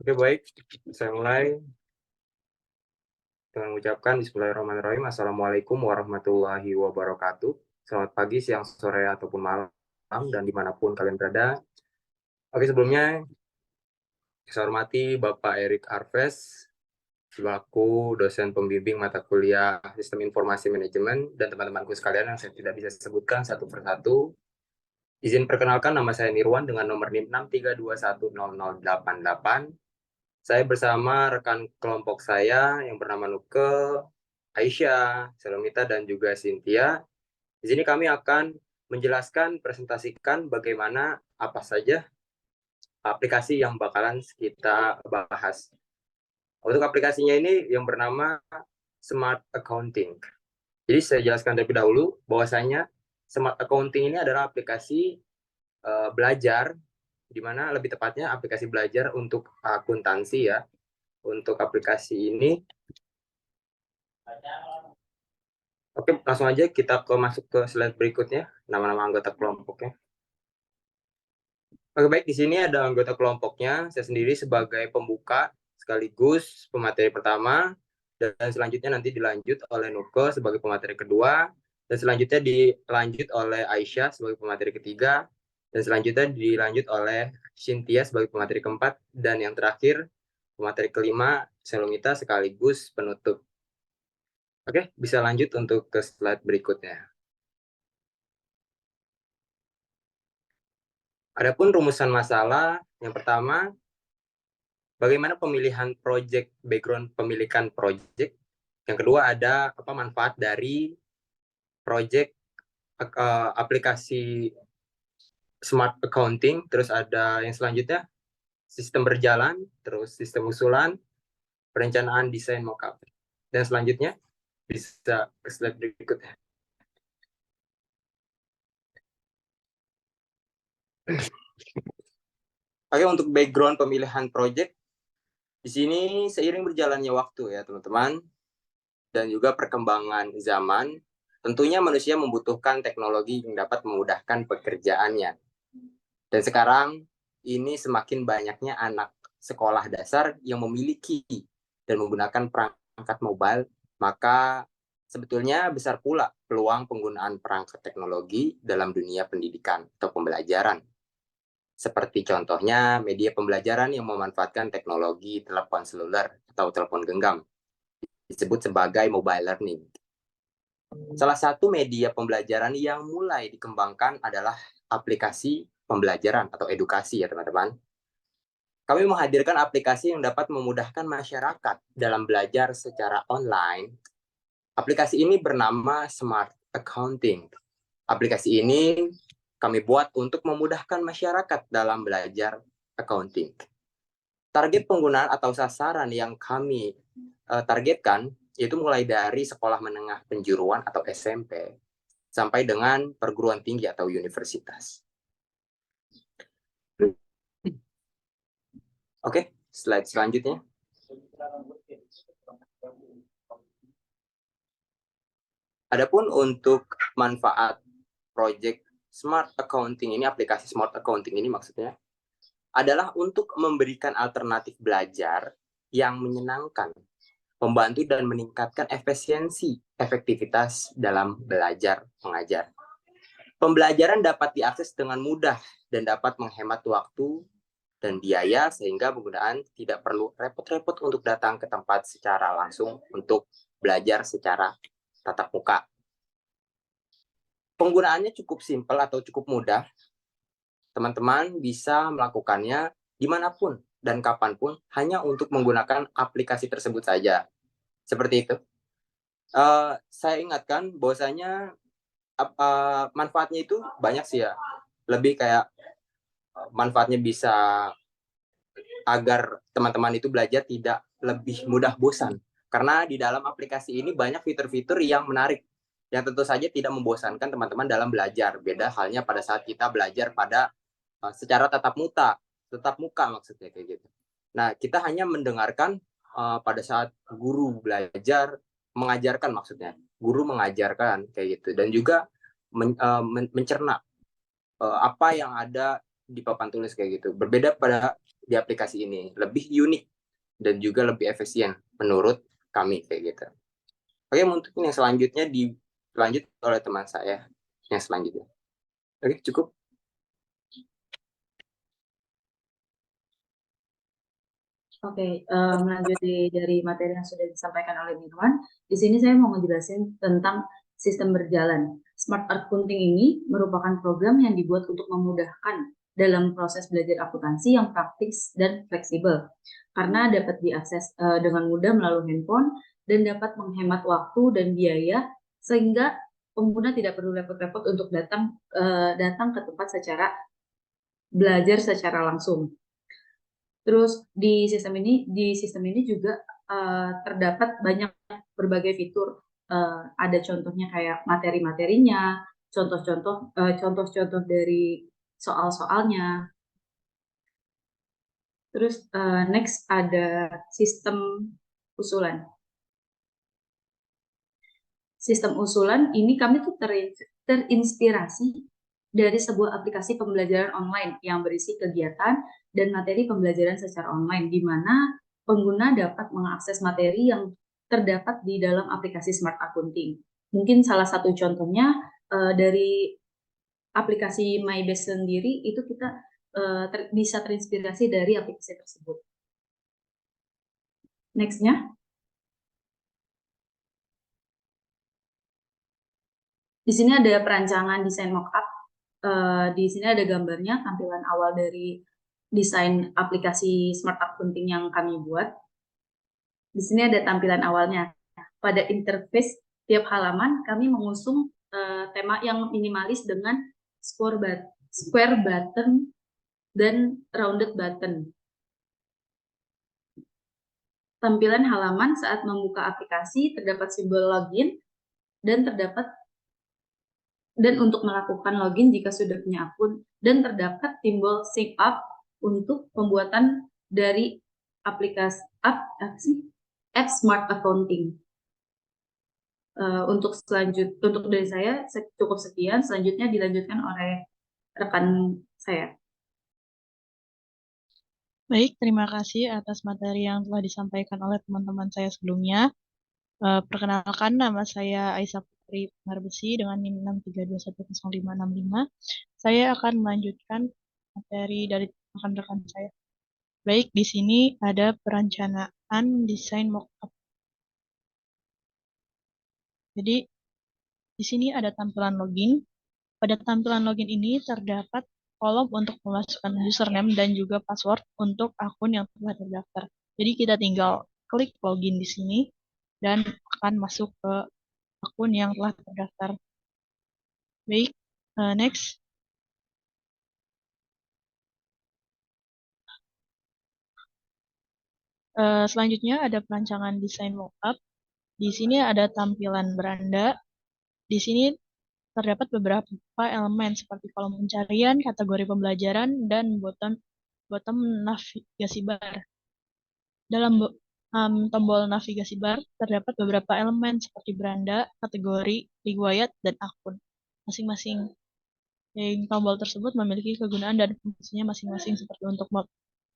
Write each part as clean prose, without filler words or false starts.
Oke, baik. Saya mulai dengan mengucapkan Bismillahirrahmanirrahim. Assalamualaikum warahmatullahi wabarakatuh. Selamat pagi, siang, sore, ataupun malam, dan dimanapun kalian berada. Oke, sebelumnya saya hormati Bapak Erik Arves, selaku dosen pembimbing mata kuliah Sistem Informasi Manajemen, dan teman-temanku sekalian yang saya tidak bisa sebutkan satu persatu. Izin perkenalkan, nama saya Nirwan dengan nomor NIM 632100088. Saya bersama rekan kelompok saya yang bernama Nuke, Aisyah, Selomita, dan juga Cynthia. Di sini kami akan menjelaskan, presentasikan bagaimana apa saja aplikasi yang bakalan kita bahas. Untuk aplikasinya ini yang bernama Smart Accounting. Jadi saya jelaskan terlebih dahulu bahwasanya Smart Accounting ini adalah aplikasi belajar, di mana lebih tepatnya aplikasi belajar untuk akuntansi ya. Untuk aplikasi ini, oke, langsung aja kita masuk ke slide berikutnya, nama-nama anggota kelompoknya. Oke, baik, di sini ada anggota kelompoknya. Saya sendiri sebagai pembuka sekaligus pemateri pertama, dan selanjutnya nanti dilanjut oleh Nuke sebagai pemateri kedua, dan selanjutnya dilanjut oleh Aisyah sebagai pemateri ketiga, dan selanjutnya dilanjut oleh Cynthia sebagai pemateri keempat, dan yang terakhir pemateri kelima Selumita sekaligus penutup. Oke, bisa lanjut untuk ke slide berikutnya. Adapun rumusan masalah, yang pertama, bagaimana pemilihan project, background pemilikan project. Yang kedua ada apa manfaat dari project aplikasi Smart Accounting. Terus ada yang selanjutnya sistem berjalan, terus sistem usulan, perencanaan desain mockup. Dan selanjutnya bisa ke slide berikutnya. Oke, untuk background pemilihan project, di sini seiring berjalannya waktu ya teman-teman, dan juga perkembangan zaman, tentunya manusia membutuhkan teknologi yang dapat memudahkan pekerjaannya. Dan sekarang ini semakin banyaknya anak sekolah dasar yang memiliki dan menggunakan perangkat mobile, maka sebetulnya besar pula peluang penggunaan perangkat teknologi dalam dunia pendidikan atau pembelajaran. Seperti contohnya media pembelajaran yang memanfaatkan teknologi telepon seluler atau telepon genggam, disebut sebagai mobile learning. Salah satu media pembelajaran yang mulai dikembangkan adalah aplikasi pembelajaran atau edukasi ya teman-teman. Kami menghadirkan aplikasi yang dapat memudahkan masyarakat dalam belajar secara online. Aplikasi ini bernama Smart Accounting. Aplikasi ini kami buat untuk memudahkan masyarakat dalam belajar accounting. Target penggunaan atau sasaran yang kami targetkan itu mulai dari sekolah menengah penjuruan atau SMP sampai dengan perguruan tinggi atau universitas. Oke, slide selanjutnya. Adapun untuk manfaat project Smart Accounting ini, aplikasi Smart Accounting ini maksudnya, adalah untuk memberikan alternatif belajar yang menyenangkan, membantu dan meningkatkan efisiensi, efektivitas dalam belajar mengajar. Pembelajaran dapat diakses dengan mudah dan dapat menghemat waktu dan biaya sehingga penggunaan tidak perlu repot-repot untuk datang ke tempat secara langsung untuk belajar secara tatap muka. Penggunaannya cukup simpel atau cukup mudah. Teman-teman bisa melakukannya dimanapun dan kapanpun hanya untuk menggunakan aplikasi tersebut saja. Seperti itu. Saya ingatkan bahwasanya manfaatnya itu banyak sih ya. Lebih kayak manfaatnya bisa agar teman-teman itu belajar tidak lebih mudah bosan. Karena di dalam aplikasi ini banyak fitur-fitur yang menarik, yang tentu saja tidak membosankan teman-teman dalam belajar. Beda halnya pada saat kita belajar pada secara tatap muka maksudnya kayak gitu. Nah, kita hanya mendengarkan pada saat guru belajar, mengajarkan maksudnya. Guru mengajarkan kayak gitu. Dan juga mencerna apa yang ada di papan tulis kayak gitu. Berbeda pada di aplikasi ini, lebih unik dan juga lebih efisien menurut kami kayak gitu. Oke, mungkin yang selanjutnya dilanjut oleh teman saya yang selanjutnya. Oke, cukup. Oke, melanjut dari materi yang sudah disampaikan oleh Mirwan, di sini saya mau ngejelasin tentang sistem berjalan. Smart Accounting ini merupakan program yang dibuat untuk memudahkan dalam proses belajar akuntansi yang praktis dan fleksibel, karena dapat diakses dengan mudah melalui handphone dan dapat menghemat waktu dan biaya, sehingga pengguna tidak perlu repot-repot untuk datang ke tempat secara belajar secara langsung. Terus di sistem ini juga terdapat banyak berbagai fitur. Ada contohnya kayak materi-materinya, contoh-contoh dari soal-soalnya. Terus next ada sistem usulan. Sistem usulan ini kami tuh terinspirasi dari sebuah aplikasi pembelajaran online yang berisi kegiatan dan materi pembelajaran secara online, di mana pengguna dapat mengakses materi yang terdapat di dalam aplikasi Smart Accounting. Mungkin salah satu contohnya dari aplikasi MyBest sendiri itu kita bisa terinspirasi dari aplikasi tersebut. Next-nya. Di sini ada perancangan desain mockup. Di sini ada gambarnya, tampilan awal dari desain aplikasi Smart Accounting yang kami buat. Di sini ada tampilan awalnya. Pada interface tiap halaman, kami mengusung tema yang minimalis dengan square button dan rounded button. Tampilan halaman saat membuka aplikasi terdapat simbol login dan untuk melakukan login jika sudah punya akun, dan terdapat simbol sign up untuk pembuatan dari aplikasi app Smart Accounting. Untuk dari saya cukup sekian, selanjutnya dilanjutkan oleh rekan saya. Baik, terima kasih atas materi yang telah disampaikan oleh teman-teman saya sebelumnya. Perkenalkan, nama saya Aisyah Putri Marbesi dengan NIM 632105565. Saya akan melanjutkan materi dari rekan-rekan saya. Baik, di sini ada perencanaan desain mockup. Jadi, di sini ada tampilan login. Pada tampilan login ini terdapat kolom untuk memasukkan username dan juga password untuk akun yang telah terdaftar. Jadi kita tinggal klik login di sini dan akan masuk ke akun yang telah terdaftar. Baik, next. Selanjutnya ada perancangan desain mockup. Di sini ada tampilan beranda. Di sini terdapat beberapa elemen seperti kolom pencarian, kategori pembelajaran, dan bottom navigasi bar. Dalam tombol navigasi bar terdapat beberapa elemen seperti beranda, kategori, riwayat, dan akun. Masing-masing tombol tersebut memiliki kegunaan dan fungsinya masing-masing seperti untuk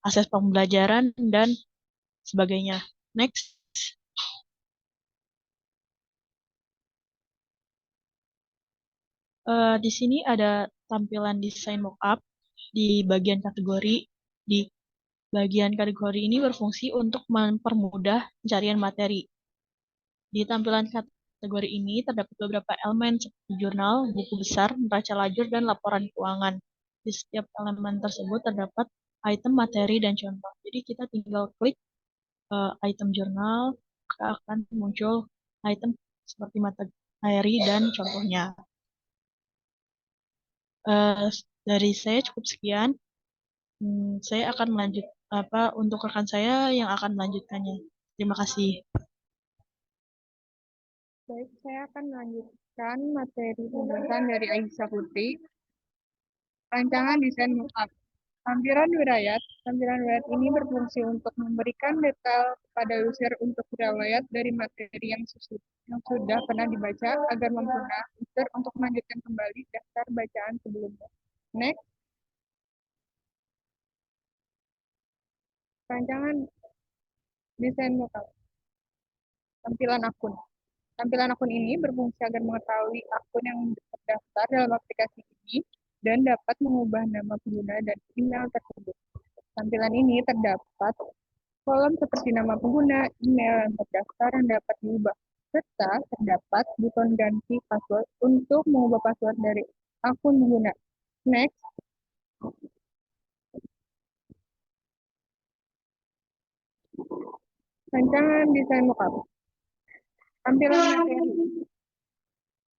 akses pembelajaran dan sebagainya. Next. Di sini ada tampilan desain mockup di bagian kategori. Di bagian kategori ini berfungsi untuk mempermudah pencarian materi. Di tampilan kategori ini terdapat beberapa elemen seperti jurnal, buku besar, neraca lajur, dan laporan keuangan. Di setiap elemen tersebut terdapat item, materi, dan contoh. Jadi kita tinggal klik item jurnal, maka akan muncul item seperti materi dan contohnya. Dari saya cukup sekian. Saya akan melanjut untuk rekan saya yang akan melanjutkannya. Terima kasih. Baik, saya akan melanjutkan materi pembahasan dari Aisyah Putri. Rancangan desain mockup. Tampilan riwayat ini berfungsi untuk memberikan detail kepada user untuk riwayat dari materi yang sudah pernah dibaca agar mempermudah user untuk melanjutkan kembali daftar bacaan sebelumnya. Next. Rancangan desain mockup. Tampilan akun. Tampilan akun ini berfungsi agar mengetahui akun yang terdaftar dalam aplikasi ini dan dapat mengubah nama pengguna dan email tersebut. Tampilan ini terdapat kolom seperti nama pengguna, email yang terdaftar yang dapat diubah, serta terdapat buton ganti password untuk mengubah password dari akun pengguna. Next. Rancangan desain mockup. Tampilan materi.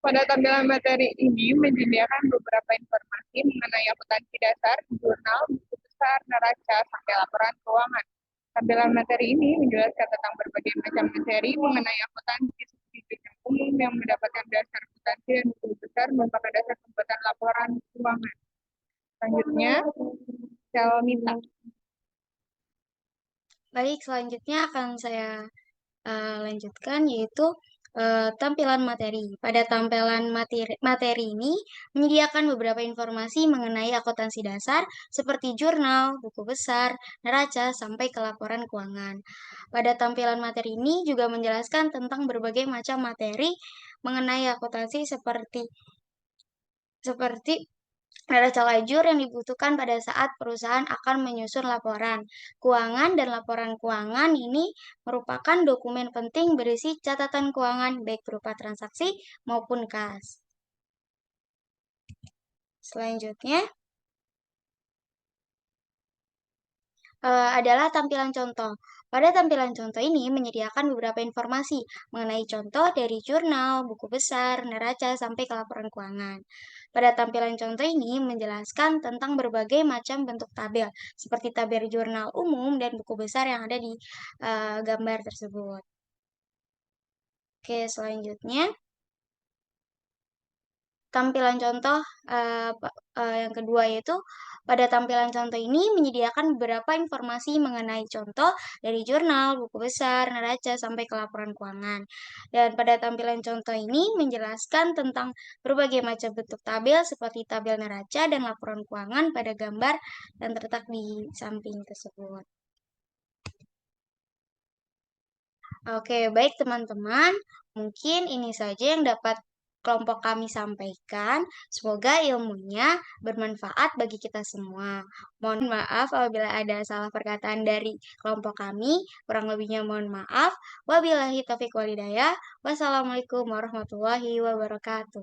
Pada tampilan materi ini menyediakan beberapa informasi mengenai akuntansi dasar, jurnal, buku besar, neraca, sampai laporan keuangan. Tampilan materi ini menjelaskan tentang berbagai macam materi mengenai akuntansi seperti jenjang umum yang mendapatkan dasar akuntansi dan buku besar merupakan dasar pembuatan laporan keuangan. Selanjutnya, Mita. Baik, selanjutnya akan saya lanjutkan yaitu tampilan materi. Pada tampilan materi ini menyediakan beberapa informasi mengenai akuntansi dasar seperti jurnal, buku besar, neraca, sampai ke laporan keuangan. Pada tampilan materi ini juga menjelaskan tentang berbagai macam materi mengenai akuntansi seperti neraca lajur yang dibutuhkan pada saat perusahaan akan menyusun laporan keuangan, dan laporan keuangan ini merupakan dokumen penting berisi catatan keuangan baik berupa transaksi maupun kas. Selanjutnya adalah tampilan contoh. Pada tampilan contoh ini menyediakan beberapa informasi mengenai contoh dari jurnal, buku besar, neraca, sampai ke laporan keuangan. Pada tampilan contoh ini menjelaskan tentang berbagai macam bentuk tabel, seperti tabel jurnal umum dan buku besar yang ada di gambar tersebut. Oke, selanjutnya tampilan contoh yang kedua yaitu pada tampilan contoh ini menyediakan beberapa informasi mengenai contoh dari jurnal, buku besar, neraca, sampai ke laporan keuangan. Dan pada tampilan contoh ini menjelaskan tentang berbagai macam bentuk tabel seperti tabel neraca dan laporan keuangan pada gambar dan terletak di samping tersebut. Oke, baik teman-teman, mungkin ini saja yang dapat kelompok kami sampaikan. Semoga ilmunya bermanfaat bagi kita semua. Mohon maaf apabila ada salah perkataan dari kelompok kami. Kurang lebihnya mohon maaf. Wabillahi taufiq walhidayah. Wassalamualaikum warahmatullahi wabarakatuh.